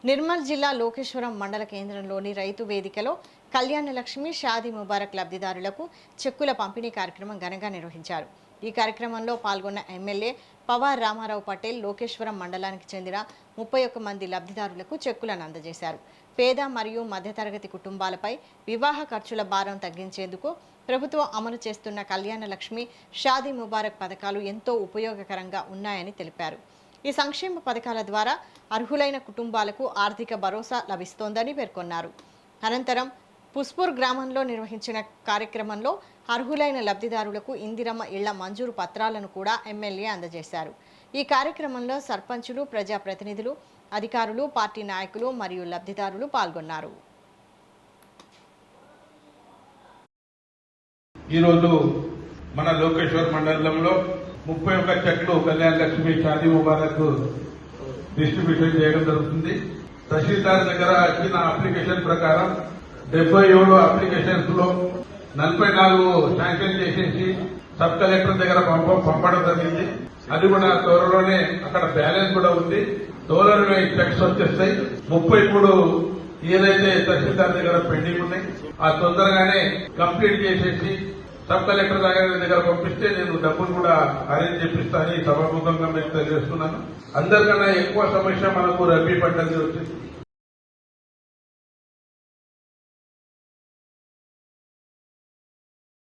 నిర్మల్ జిల్లా లోకేశ్వరం మండల కేంద్రంలోని రైతు వేదికలో కళ్యాణ లక్ష్మి షాదీ ముబారక్ లబ్ధిదారులకు చెక్కుల పంపిణీ కార్యక్రమం ఘనంగా నిర్వహించారు. ఈ కార్యక్రమంలో పాల్గొన్న ఎమ్మెల్యే పవార్ రామారావు పటేల్ లోకేశ్వరం మండలానికి చెందిన 31 మంది లబ్ధిదారులకు చెక్కులను అందజేశారు. పేద మరియు మధ్యతరగతి కుటుంబాలపై వివాహ ఖర్చుల భారం తగ్గించేందుకు ప్రభుత్వం అమలు చేస్తున్న కళ్యాణ లక్ష్మి షాదీ ముబారక్ పథకాలు ఎంతో ఉపయోగకరంగా ఉన్నాయని తెలిపారు. ఈ సంక్షేమ పథకాల ద్వారా అర్హులైన కుటుంబాలకు ఆర్థిక భరోసా లభిస్తోందని పేర్కొన్నారు. అనంతరం పుష్పూర్ గ్రామంలో నిర్వహించిన కార్యక్రమంలో అర్హులైన లబ్ధిదారులకు ఇందిరమ్మ ఇళ్ల మంజూరు పత్రాలను కూడా ఎమ్మెల్యే అందజేశారు. ఈ కార్యక్రమంలో సర్పంచులు, ప్రజాప్రతినిధులు, అధికారులు, పార్టీ నాయకులు మరియు లబ్ధిదారులు పాల్గొన్నారు. ఈరోజు మన లోకేశ్వర్ మండలంలో 31 చెక్లు కళ్యాణ లక్ష్మి షాదీ ముబారక్ డిస్ట్రిబ్యూషన్ చేయడం జరుగుతుంది. తహసీల్దార్ దగ్గర ఇచ్చిన అప్లికేషన్ ప్రకారం 77 అప్లికేషన్స్ లో 44 శాంక్షన్ చేసేసి సబ్ కలెక్టర్ దగ్గర పంపడం జరిగింది. అది కూడా త్వరలోనే అక్కడ బ్యాలెన్స్ కూడా ఉంది. త్వరలోనే చెక్స్ వచ్చేస్తాయి. 33 ఏదైతే తహసీల్దార్ దగ్గర పెండింగ్ ఉన్నాయి ఆ తొందరగానే కంప్లీట్ చేసేసి సబ్ కలెక్టర్ దగ్గర పంపిస్తే నేను డబ్బులు కూడా అరేంజ్ చేపిస్తానని సభాముఖంగా మీకు తెలియజేస్తున్నాను. అందరికన్నా ఎక్కువ సమస్య మనకు రబీ పంటది వచ్చింది.